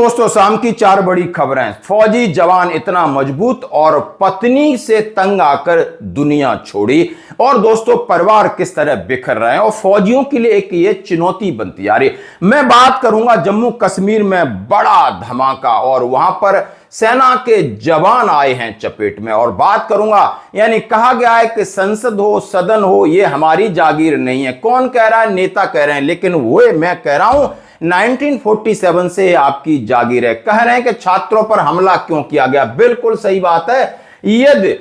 दोस्तों, शाम की 4 बड़ी खबरें। फौजी जवान इतना मजबूत और पत्नी से तंग आकर दुनिया छोड़ी। और दोस्तों, परिवार किस तरह बिखर रहे हैं और फौजियों के लिए एक ये चुनौती बनती आ रही। मैं बात करूंगा जम्मू कश्मीर में बड़ा धमाका और वहां पर सेना के जवान आए हैं चपेट में। और बात करूंगा, यानी कहा गया है कि संसद हो सदन हो ये हमारी जागीर नहीं है। कौन कह रहा है? नेता कह रहे हैं, लेकिन वो मैं कह रहा हूं 1947 से आपकी जागीर है। कह रहे हैं कि छात्रों पर हमला क्यों किया गया? बिल्कुल सही बात है। यदि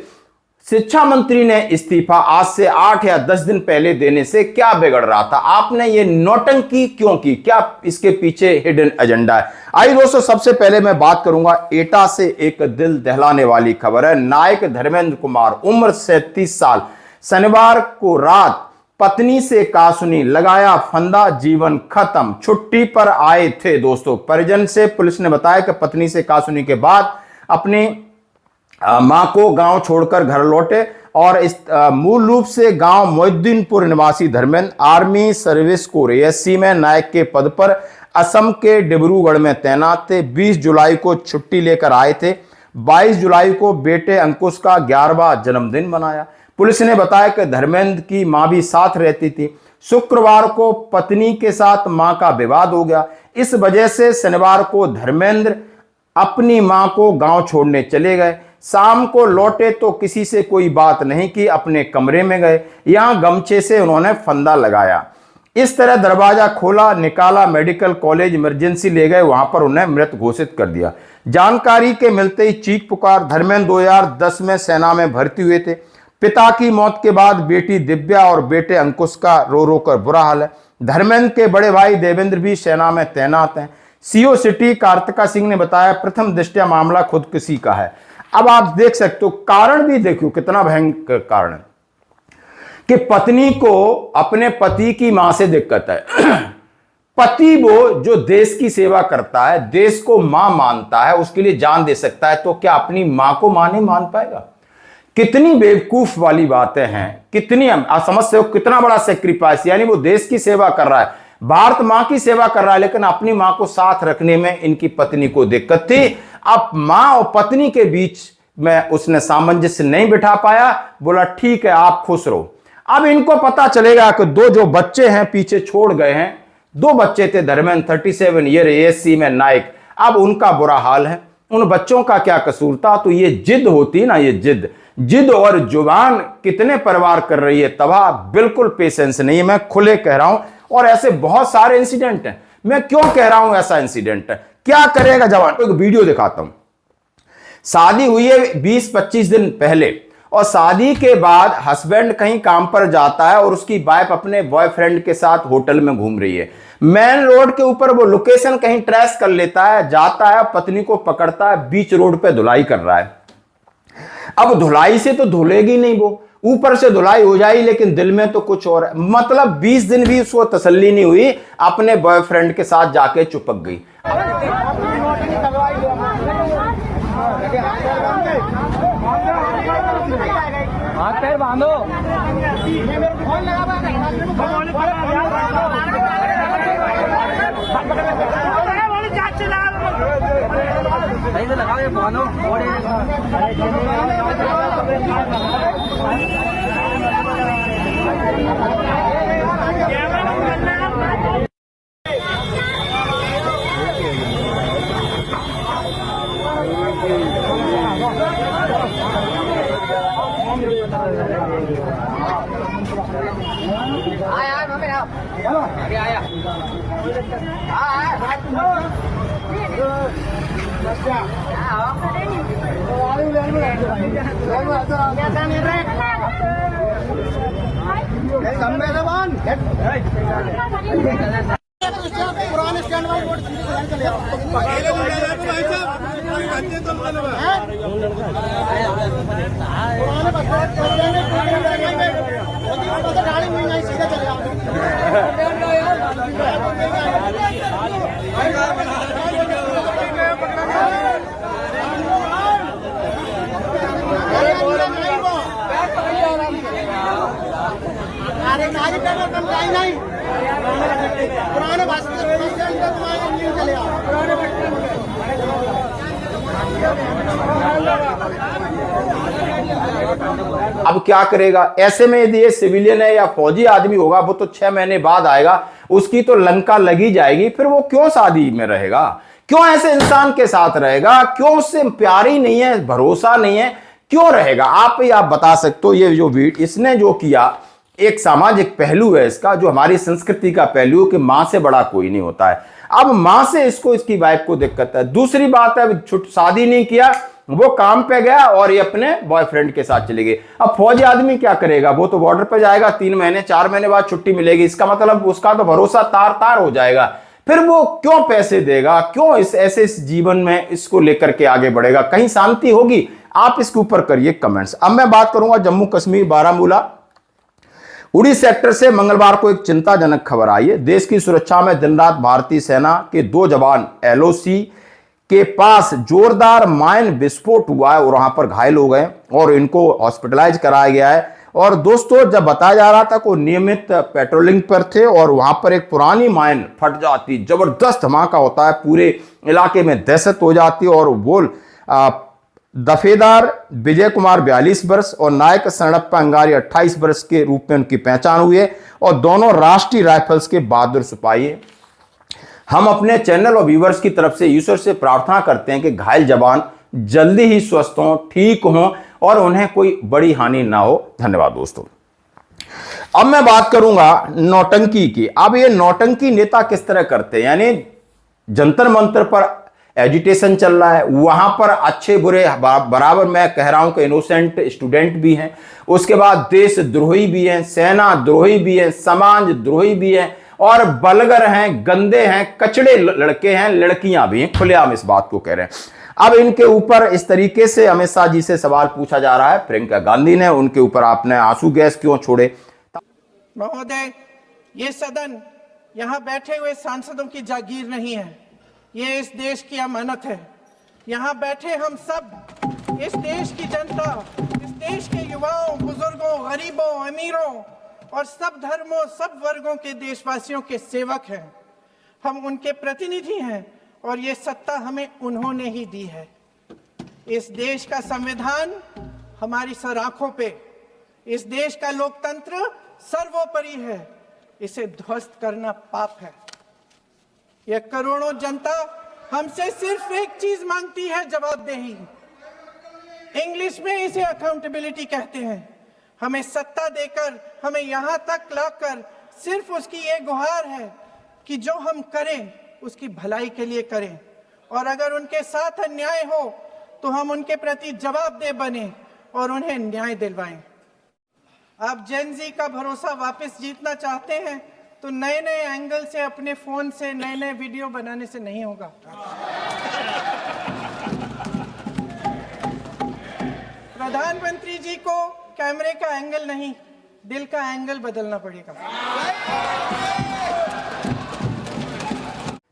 शिक्षा मंत्री ने इस्तीफा आज से 8 या 10 दिन पहले देने से क्या बिगड़ रहा था? आपने ये नौटंकी क्यों की? क्या इसके पीछे हिडन एजेंडा है? आइए दोस्तों, सबसे पहले मैं बात करूंगा एटा से एक दिल दहलाने वाली खबर है। नायक धर्मेंद्र कुमार, उम्र 37 साल, शनिवार को रात पत्नी से कासुनी, लगाया फंदा, जीवन खत्म। छुट्टी पर आए थे दोस्तों। परिजन से पुलिस ने बताया कि पत्नी से कासुनी के बाद अपनी मां को गांव छोड़कर घर लौटे और इस मूल रूप से गांव मोहिद्दीनपुर निवासी Dharmendra army service corps ASC में नायक के पद पर असम के डिब्रूगढ़ में तैनात थे। 20 जुलाई को छुट्टी लेकर आए थे। 22 जुलाई को बेटे अंकुश का 11वां जन्मदिन मनाया। पुलिस ने बताया कि धर्मेंद्र की मां भी साथ रहती थी। शुक्रवार को पत्नी के साथ मां का विवाद हो गया। इस वजह से शनिवार को धर्मेंद्र अपनी मां को गांव छोड़ने चले गए। शाम को लौटे तो किसी से कोई बात नहीं की, अपने कमरे में गए। यहां गमछे से उन्होंने फंदा लगाया। इस तरह दरवाजा खोला, निकाला, मेडिकल कॉलेज इमरजेंसी ले गए। वहां पर उन्हें मृत घोषित कर दिया। जानकारी के मिलते ही चीख पुकार। धर्मेंद्र 2010 में सेना में भर्ती हुए थे। पिता की मौत के बाद बेटी दिव्या और बेटे अंकुश का रो रो कर बुरा हाल है। धर्मेंद्र के बड़े भाई देवेंद्र भी सेना में तैनात हैं। CO सिटी कार्तिका सिंह ने बताया, प्रथम दृष्टया मामला खुदकुशी का है। अब आप देख सकते हो, कारण भी देखो कितना भयंकर कारण है कि पत्नी को अपने पति की मां से दिक्कत है। पति वो जो देश की सेवा करता है, देश को मां मानता है, उसके लिए जान दे सकता है, तो क्या अपनी मां को मां नहीं मान पाएगा? कितनी बेवकूफ वाली बातें हैं। कितनी आप समझते हो कितना बड़ा सेक्रीफाइस। यानी वो देश की सेवा कर रहा है, भारत मां की सेवा कर रहा है, लेकिन अपनी मां को साथ रखने में इनकी पत्नी को दिक्कत थी। अब मां और पत्नी के बीच में उसने सामंजस्य नहीं बिठा पाया। बोला ठीक है, आप खुश रहो। अब इनको पता चलेगा कि 2 जो बच्चे हैं पीछे छोड़ गए हैं, 2 बच्चे थे। धर्मेंद्र 37 ईयर ASC में नायक, अब उनका बुरा हाल है। उन बच्चों का क्या कसूर था? तो ये जिद होती ना, ये जिद और जुबान कितने परिवार कर रही है तबाह। बिल्कुल पेशेंस नहीं है, मैं खुले कह रहा हूं। और ऐसे बहुत सारे इंसिडेंट हैं। मैं क्यों कह रहा हूं ऐसा इंसिडेंट है? क्या करेगा जवान? एक वीडियो दिखाता हूं। शादी हुई है 20-25 दिन पहले और शादी के बाद हस्बैंड कहीं काम पर जाता है और उसकी वाइफ अपने बॉयफ्रेंड के साथ होटल में घूम रही है। मेन रोड के ऊपर वो लोकेशन कहीं ट्रेस कर लेता है, जाता है, पत्नी को पकड़ता है, बीच रोड पे धुलाई कर रहा है। अब धुलाई से तो धुलेगी नहीं, वो ऊपर से धुलाई हो जाएगी, लेकिन दिल में तो कुछ और है। मतलब 20 दिन भी उसको तसल्ली नहीं हुई, अपने बॉयफ्रेंड के साथ जाके चिपक गई। हाथ पैर बांधो। सही से लगाओ, ये बांधो। आया मम्मी आओ, अभी आया। पुराने स्टैंड वाले रोड चले आओ। गाड़ी मिल जाए, सीधा चले आओ। नहीं पुराने बस स्टैंड चले आओ। पुराने अब क्या करेगा? ऐसे में यदि ये सिविलियन है या फौजी आदमी होगा, वो तो 6 महीने बाद आएगा, उसकी तो लंका लगी जाएगी, फिर वो क्यों शादी में रहेगा? क्यों ऐसे इंसान के साथ रहेगा? क्यों उससे प्यार ही नहीं है, भरोसा नहीं है, क्यों रहेगा? आप बता सकते हो। ये जो इसने जो किया, एक सामाजिक पहलू है इसका, जो हमारी संस्कृति का पहलू कि मां से बड़ा कोई नहीं होता है। अब मां से इसकी वाइफ को दिक्कत है। दूसरी बात है, शादी नहीं किया, वो काम पे गया और ये अपने बॉयफ्रेंड के साथ चले गए। अब फौजी आदमी क्या करेगा? वो तो बॉर्डर पे जाएगा, 3 महीने 4 महीने बाद छुट्टी मिलेगी, इसका मतलब उसका तो भरोसा तार तार हो जाएगा। फिर वो क्यों पैसे देगा? क्यों इस जीवन में इसको लेकर के आगे बढ़ेगा? कहीं शांति होगी? आप इसके ऊपर करिए कमेंट्स। अब मैं बात करूंगा जम्मू कश्मीर बारामूला उड़ी सेक्टर से मंगलवार को एक चिंताजनक खबर आई है। देश की सुरक्षा में दिन रात भारतीय सेना के 2 जवान एलओसी के पास जोरदार माइन विस्फोट हुआ है और वहां पर घायल हो गए और इनको हॉस्पिटलाइज कराया गया है। और दोस्तों, जब बताया जा रहा था कि वो नियमित पेट्रोलिंग पर थे और वहां पर एक पुरानी माइन फट जाती, जबरदस्त धमाका होता है, पूरे इलाके में दहशत हो जाती है। और वो दफेदार विजय कुमार 42 वर्ष और नायक शरणप्पा अंगारी 28 वर्ष के रूप में उनकी पहचान हुई है और दोनों राष्ट्रीय राइफल्स के बहादुर सिपाही हैं। हम अपने चैनल और व्यूअर्स की तरफ से ईश्वर से प्रार्थना करते हैं कि घायल जवान जल्दी ही स्वस्थ हों, ठीक हों और उन्हें कोई बड़ी हानि ना हो। धन्यवाद दोस्तों। अब मैं बात करूंगा नौटंकी की। अब ये नौटंकी नेता किस तरह करते हैं, यानी जंतर मंतर पर एजिटेशन चल रहा है, वहां पर अच्छे बुरे बराबर, मैं कह रहा हूं कि इनोसेंट स्टूडेंट भी हैं, उसके बाद देशद्रोही भी हैं, सेना द्रोही भी हैं, समाज द्रोही भी हैं और बलगर हैं, गंदे हैं, कचड़े लड़के हैं, लड़कियां भी हैं, खुलेआम इस बात को कह रहे हैं। अब इनके ऊपर इस तरीके से अमित शाह जी से सवाल पूछा जा रहा है, प्रियंका गांधी ने, उनके ऊपर आपने आंसू गैस क्यों छोड़े? महोदय, ये सदन यहाँ बैठे हुए सांसदों की जागीर नहीं है, ये इस देश की अमानत है। यहाँ बैठे हम सब इस देश की जनता, इस देश के युवाओं, बुजुर्गों, गरीबों, अमीरों और सब धर्मों, सब वर्गों के देशवासियों के सेवक हैं। हम उनके प्रतिनिधि हैं और ये सत्ता हमें उन्होंने ही दी है। इस देश का संविधान हमारी सर आंखों पे, इस देश का लोकतंत्र सर्वोपरि है, इसे ध्वस्त करना पाप है। ये करोड़ों जनता हमसे सिर्फ एक चीज मांगती है, जवाबदेही। इंग्लिश में इसे अकाउंटेबिलिटी कहते हैं। हमें सत्ता देकर, हमें यहां तक लाकर सिर्फ उसकी ये गुहार है कि जो हम करें उसकी भलाई के लिए करें और अगर उनके साथ अन्याय हो तो हम उनके प्रति जवाबदेह बने और उन्हें न्याय दिलवाएं। आप जेन जी का भरोसा वापस जीतना चाहते हैं तो नए नए एंगल से, अपने फोन से नए नए वीडियो बनाने से नहीं होगा। प्रधानमंत्री जी को कैमरे का एंगल नहीं, दिल का एंगल बदलना पड़ेगा।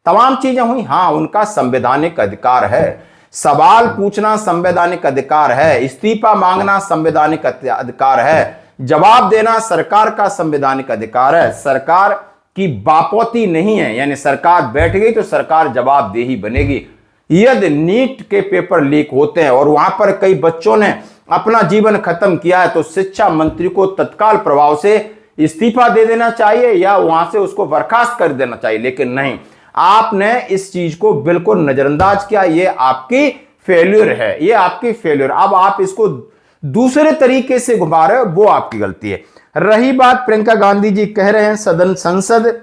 तमाम चीजें हुई, हाँ, उनका संवैधानिक अधिकार है, सवाल पूछना संवैधानिक अधिकार है, इस्तीफा मांगना संवैधानिक अधिकार है, जवाब देना सरकार का संवैधानिक अधिकार है। सरकार की बापोती नहीं है, यानी सरकार बैठ गई तो सरकार जवाबदेही बनेगी। यदि नीट के पेपर लीक होते हैं और वहां पर कई बच्चों ने अपना जीवन खत्म किया है तो शिक्षा मंत्री को तत्काल प्रभाव से इस्तीफा दे देना चाहिए या वहां से उसको बर्खास्त कर देना चाहिए, लेकिन नहीं, आपने इस चीज को बिल्कुल नजरअंदाज किया। ये आपकी फेल्यूर है, ये आपकी फेल्यूर। अब आप इसको दूसरे तरीके से घुमा रहे हो, वो आपकी गलती है। रही बात, प्रियंका गांधी जी कह रहे हैं संसद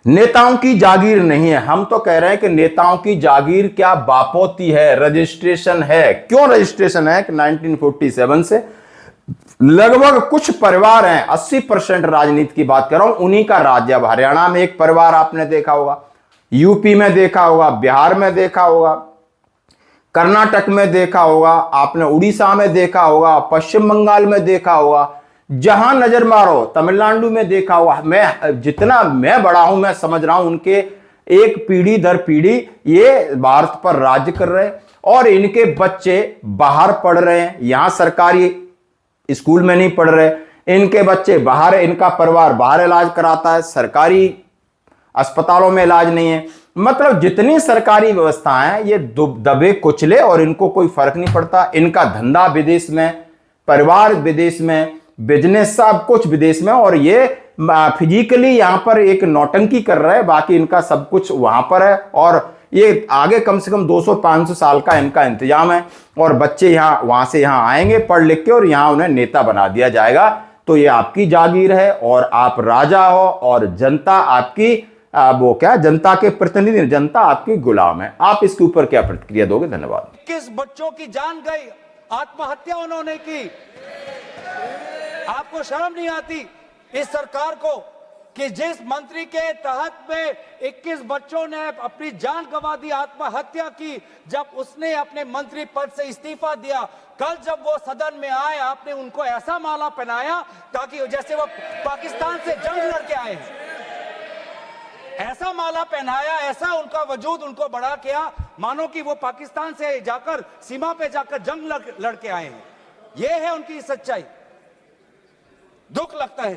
नेताओं की जागीर नहीं है। हम तो कह रहे हैं कि नेताओं की जागीर क्या, बापोती है, रजिस्ट्रेशन है। क्यों रजिस्ट्रेशन है? कि 1947 से लगभग कुछ परिवार हैं, 80% राजनीति की बात कर रहा हूं, उन्हीं का राज्य। अब हरियाणा में एक परिवार आपने देखा होगा, यूपी में देखा होगा, बिहार में देखा होगा, कर्नाटक में देखा होगा, आपने उड़ीसा में देखा होगा, पश्चिम बंगाल में देखा होगा, जहां नजर मारो, तमिलनाडु में देखा होगा। जितना मैं बड़ा हूं, मैं समझ रहा हूं, उनके एक पीढ़ी दर पीढ़ी ये भारत पर राज्य कर रहे हैं और इनके बच्चे बाहर पढ़ रहे हैं, यहां सरकारी स्कूल में नहीं पढ़ रहे, इनके बच्चे बाहर, इनका परिवार बाहर इलाज कराता है, सरकारी अस्पतालों में इलाज नहीं है। मतलब जितनी सरकारी व्यवस्थाएं ये दबे कुचले और इनको कोई फर्क नहीं पड़ता। इनका धंधा विदेश में, परिवार विदेश में, बिजनेस सब कुछ विदेश में, और ये फिजिकली यहां पर एक नौटंकी कर रहा है, बाकी इनका सब कुछ वहां पर है। और ये आगे कम से कम 200-500 साल का इनका इंतजाम है, और बच्चे यहाँ वहां से यहाँ आएंगे पढ़ लिख के, और यहाँ उन्हें नेता बना दिया जाएगा। तो ये आपकी जागीर है, और आप राजा हो, और जनता आपकी वो क्या, जनता के प्रतिनिधि, जनता आपकी गुलाम है। आप इसके ऊपर क्या प्रतिक्रिया दोगे? धन्यवाद। किस बच्चों की जान गई, आत्महत्या उन्होंने की। आपको शर्म नहीं आती इस सरकार को कि जिस मंत्री के तहत में 21 बच्चों ने अपनी जान गंवा दी, आत्महत्या की, जब उसने अपने मंत्री पद से इस्तीफा दिया, कल जब वो सदन में आए आपने उनको ऐसा माला पहनाया ताकि जैसे वो पाकिस्तान से जंग लड़के आए हैं, ऐसा माला पहनाया, ऐसा उनका वजूद उनको बड़ा किया मानो कि वो पाकिस्तान से जाकर सीमा पे जाकर जंग लड़के आए हैं। ये है उनकी सच्चाई। दुख लगता है।